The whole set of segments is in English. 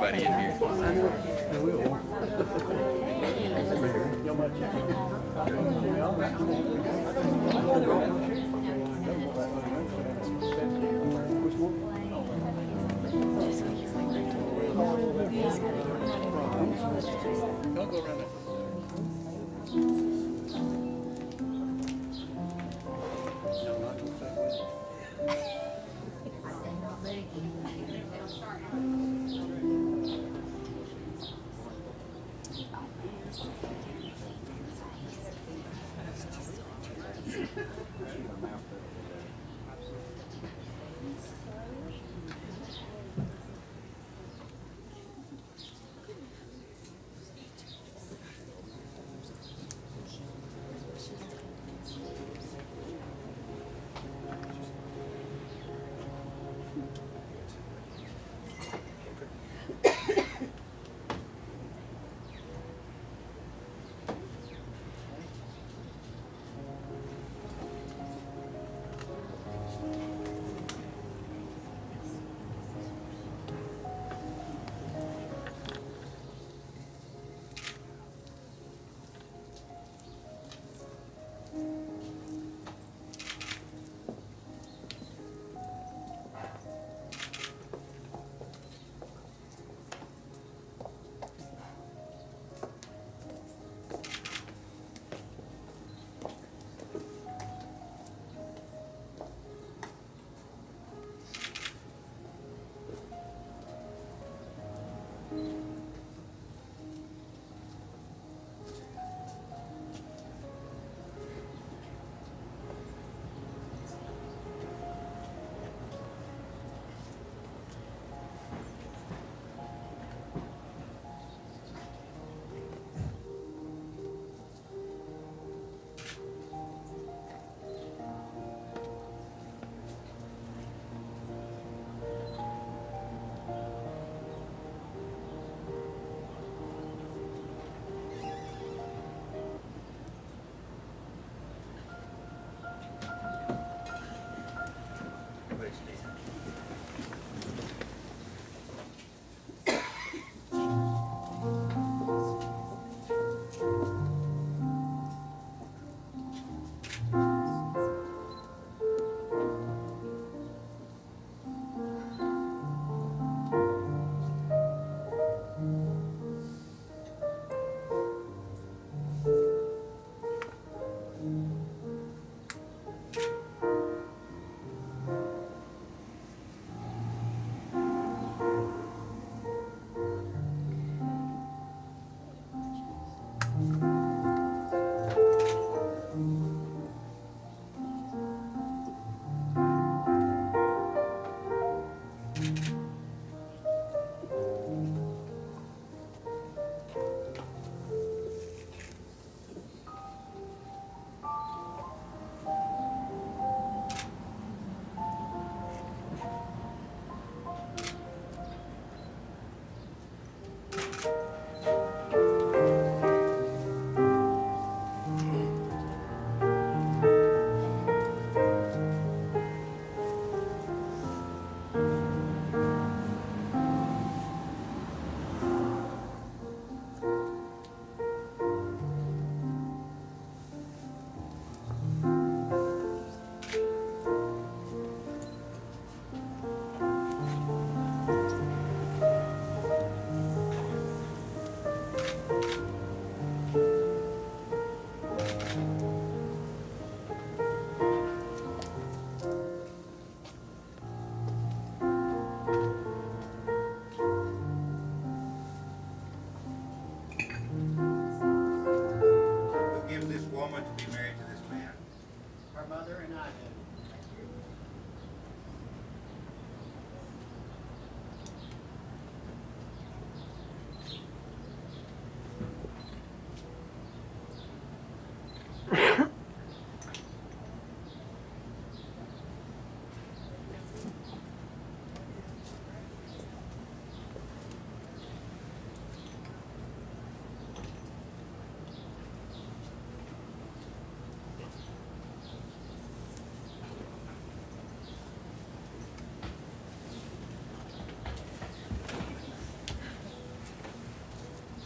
everybody in here. Don't go around it.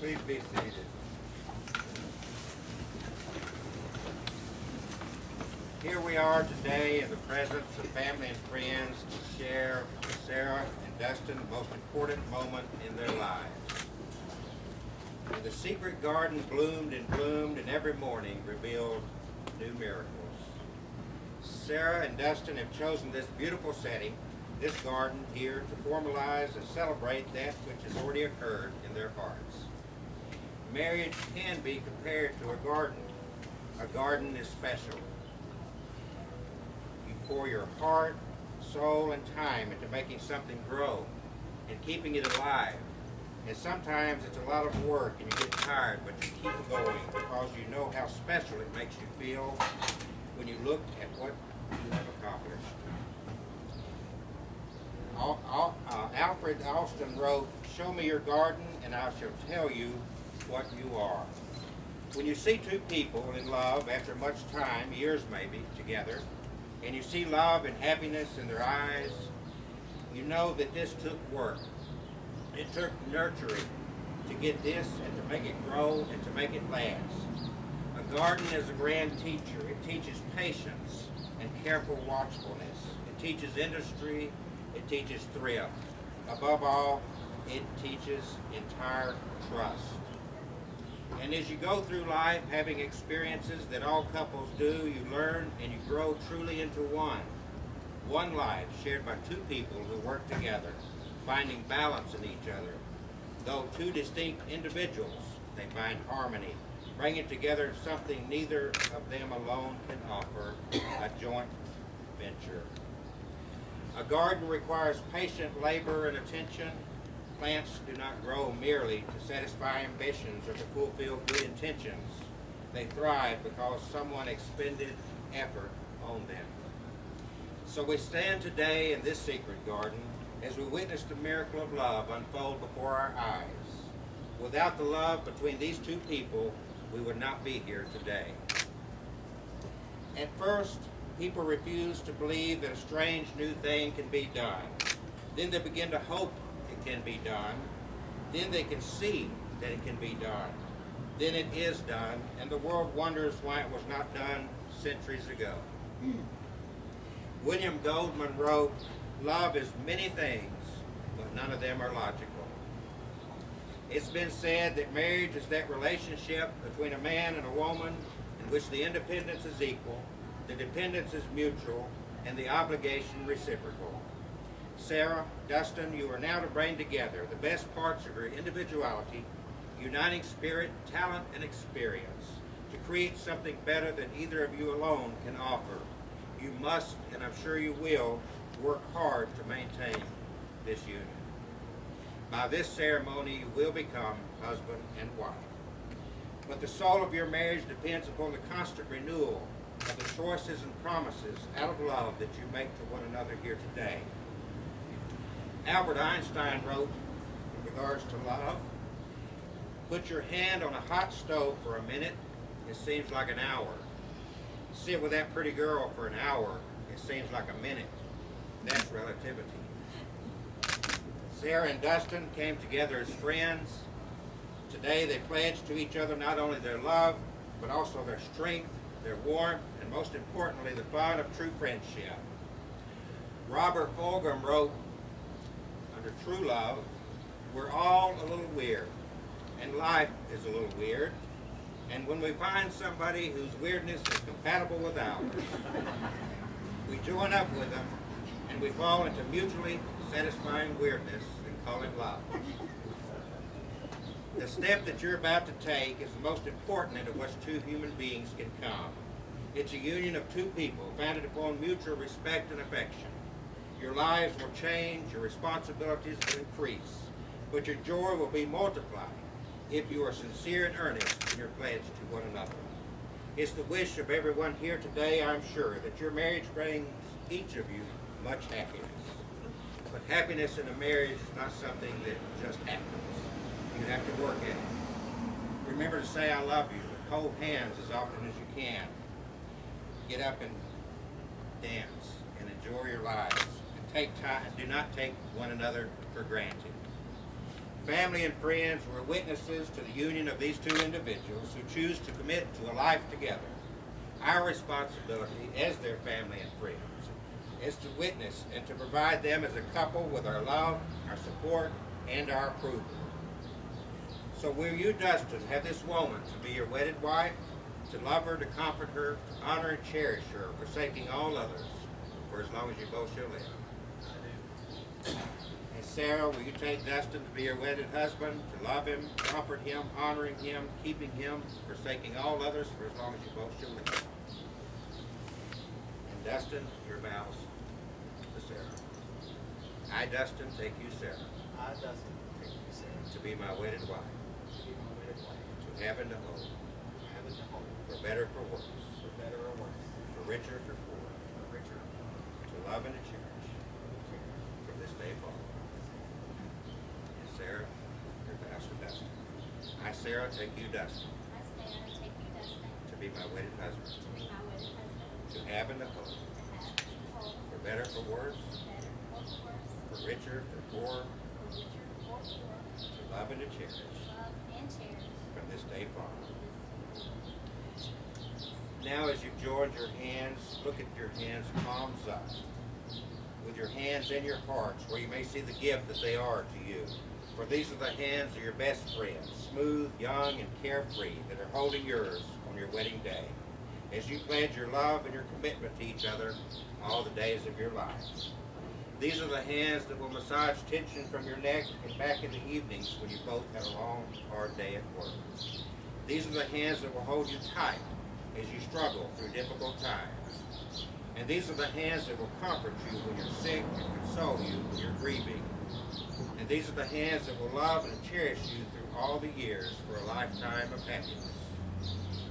Please be seated. Here we are today in the presence of family and friends to share with Sara and Dustin the most important moment in their lives. And the secret garden bloomed and every morning revealed new miracles. Sara and Dustin have chosen this beautiful setting, this garden here, to formalize and celebrate that which has already occurred in their hearts. Marriage can be compared to a garden. A garden is special. You pour your heart, soul, and time into making something grow and keeping it alive. And sometimes it's a lot of work and you get tired, but you keep going because you know how special it makes you feel when you look at what you have accomplished. Alfred Austin wrote, "Show me your garden and I shall tell you what you are." When you see two people in love after much time, years maybe, together, and you see love and happiness in their eyes, you know that this took work. It took nurturing to get this and to make it grow and to make it last. A garden is a grand teacher. It teaches patience and careful watchfulness. It teaches industry. It teaches thrift. Above all, it teaches entire trust. And as you go through life having experiences that all couples do, you learn and you grow truly into one. One life shared by two people who work together, finding balance in each other. Though two distinct individuals, they find harmony, bringing together something neither of them alone can offer, a joint venture. A garden requires patient labor and attention. Plants do not grow merely to satisfy ambitions or to fulfill good intentions. They thrive because someone expended effort on them. So we stand today in this secret garden as we witness the miracle of love unfold before our eyes. Without the love between these two people, we would not be here today. At first, people refuse to believe that a strange new thing can be done. Then they begin to hope it can be done. Then they can see that it can be done. Then it is done, and the world wonders why it was not done centuries ago. William Goldman wrote, "Love is many things, but none of them are logical." It's been said that marriage is that relationship between a man and a woman in which the independence is equal, the dependence is mutual, and the obligation reciprocal. Sara, Dustin, you are now to bring together the best parts of your individuality, uniting spirit, talent, and experience to create something better than either of you alone can offer. You must, and I'm sure you will, work hard to maintain this union. By this ceremony, you will become husband and wife. But the soul of your marriage depends upon the constant renewal of the choices and promises out of love that you make to one another here today. Albert Einstein wrote, in regards to love, "Put your hand on a hot stove for a minute, it seems like an hour. Sit with that pretty girl for an hour, it seems like a minute. That's relativity." Sara and Dustin came together as friends. Today they pledged to each other not only their love, but also their strength, their warmth, and most importantly, the fun of true friendship. Robert Fulghum wrote, under true love, "We're all a little weird, and life is a little weird. And when we find somebody whose weirdness is compatible with ours, we join up with them, and we fall into mutually satisfying weirdness and call it love." The step that you're about to take is the most important of which two human beings can come. It's a union of two people founded upon mutual respect and affection. Your lives will change, your responsibilities will increase, but your joy will be multiplied if you are sincere and earnest in your pledge to one another. It's the wish of everyone here today, I'm sure, that your marriage brings each of you much happiness. But happiness in a marriage is not something that just happens. You have to work at it. Remember to say "I love you" and hold hands as often as you can. Get up and dance and enjoy your lives. And take time. Do not take one another for granted. Family and friends were witnesses to the union of these two individuals who choose to commit to a life together. Our responsibility as their family and friends is to witness and to provide them as a couple with our love, our support, and our approval. So will you, Dustin, have this woman to be your wedded wife, to love her, to comfort her, to honor and cherish her, forsaking all others, for as long as you both shall live? And Sara, will you take Dustin to be your wedded husband, to love him, comfort him, honoring him, keeping him, forsaking all others, for as long as you both shall live? And Dustin, your vows to Sara. I, Dustin, take you, Sara. I, Dustin, take you, Sara, to be my wedded wife, to be my wedded wife, to have and to hold, heaven to hold, for better, for worse, for better or worse, for richer, for poorer, for richer or poorer, to love and to cherish, from this day forward. And Sara, your vows to Dustin. I, Sara, take you, Dustin, I, Sara, take you, Dustin, to be my wedded husband, to be my wedded husband, to have and to hold, to have and hold, for better, for worse, better or for worse, for richer, for poorer, for richer or poorer, to love and to cherish, love and cherish, from this day forward. this Now as you've joined your hands, look at your hands palms up, with your hands in your hearts, where you may see the gift that they are to you. For these are the hands of your best friends, smooth, young, and carefree, that are holding yours on your wedding day, as you pledge your love and your commitment to each other all the days of your lives. These are the hands that will massage tension from your neck and back in the evenings when you both had a long, hard day at work. These are the hands that will hold you tight as you struggle through difficult times. And these are the hands that will comfort you when you're sick and console you when you're grieving. And these are the hands that will love and cherish you through all the years for a lifetime of happiness.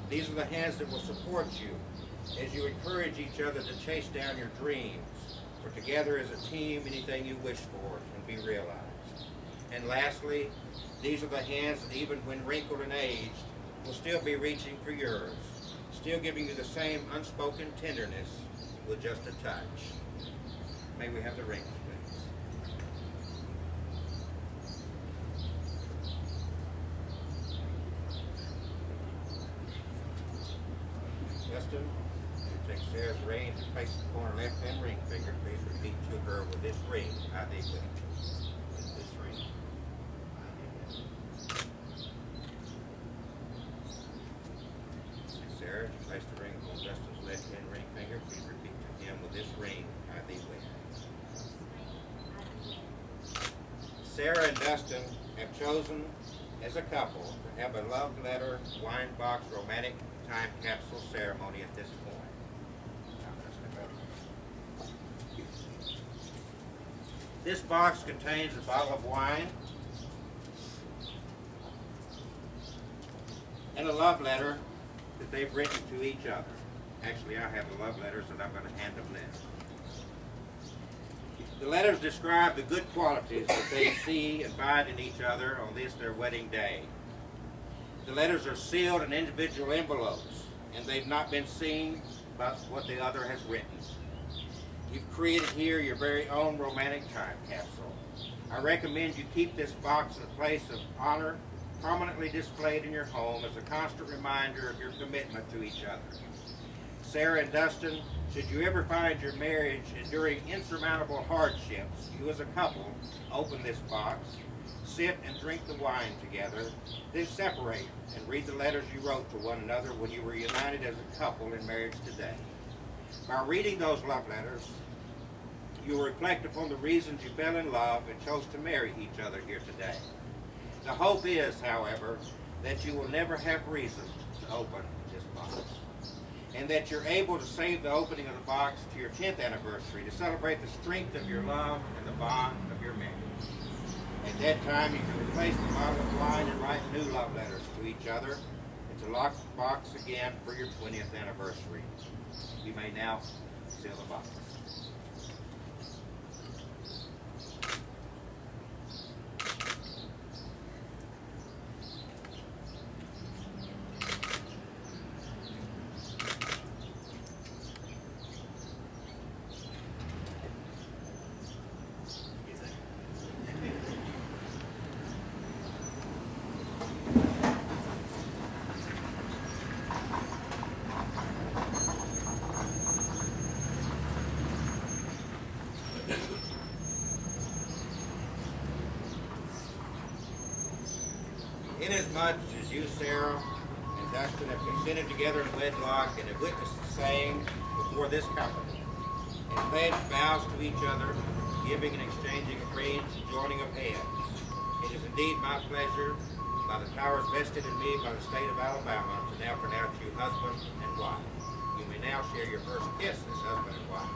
These are the hands that will support you as you encourage each other to chase down your dreams. For together as a team, anything you wish for can be realized. And lastly, these are the hands that even when wrinkled and aged, will still be reaching for yours, still giving you the same unspoken tenderness with just a touch. May we have the rings, please. Dustin, you take Sarah's ring and place the corner left-hand ring finger. Please repeat to her with this ring, I thee with. With this ring. And Sarah, you place the ring on Dustin's left-hand ring finger. Please repeat to him with this ring, I thee with. Sara and Dustin have chosen as a couple to have a love letter, wine box, romantic time capsule ceremony at this point. This box contains a bottle of wine and a love letter that they've written to each other. Actually, I have the love letters and I'm going to hand them now. The letters describe the good qualities that they see and find in each other on this, their wedding day. The letters are sealed in individual envelopes, and they've not been seen by what the other has written. You've created here your very own romantic time capsule. I recommend you keep this box in a place of honor, prominently displayed in your home as a constant reminder of your commitment to each other. Sara and Dustin, should you ever find your marriage enduring insurmountable hardships, you as a couple open this box, sit and drink the wine together, then separate and read the letters you wrote to one another when you were united as a couple in marriage today. By reading those love letters, you will reflect upon the reasons you fell in love and chose to marry each other here today. The hope is, however, that you will never have reason to open this box, and that you're able to save the opening of the box to your 10th anniversary to celebrate the strength of your love and the bond of your marriage. At that time, you can replace the bottle of wine and write new love letters to each other and to lock the box again for your 20th anniversary. You may now seal the box. Inasmuch as you, Sara, and Dustin have consented together in wedlock and have witnessed the same before this company, and pledged vows to each other, giving and exchanging rings and joining of hands, it is indeed my pleasure, by the powers vested in me by the state of Alabama, to now pronounce you husband and wife. You may now share your first kiss as husband and wife.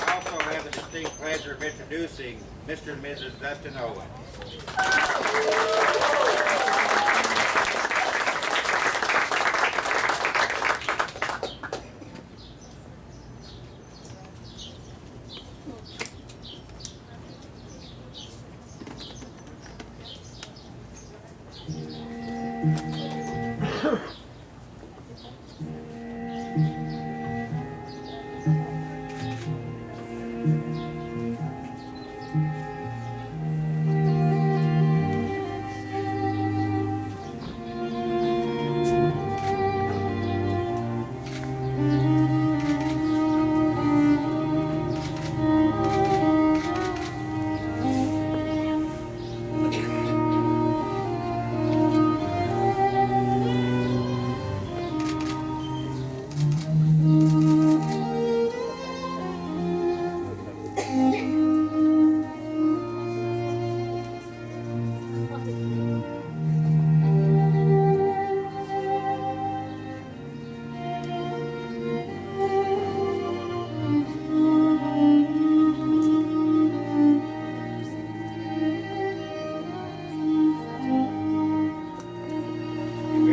I also have the distinct pleasure of introducing Mr. and Mrs. Dustin Owen.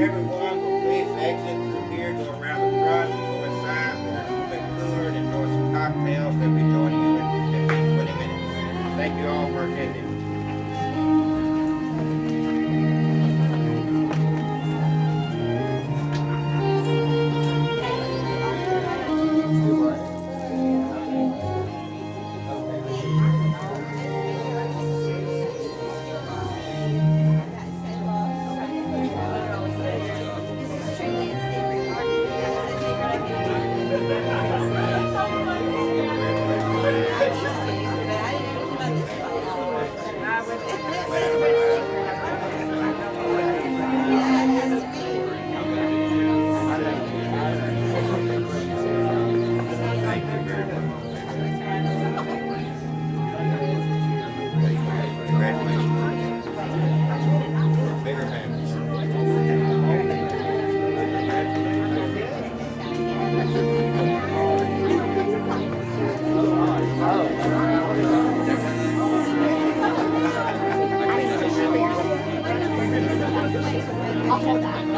Everyone will please exit through here, go around the front, go inside, go to the big cooler, and enjoy some cocktails. They'll be joining you in 15, 20 minutes. Thank you all for attending. Thank you very much. Congratulations. Bigger family. I'll hold that.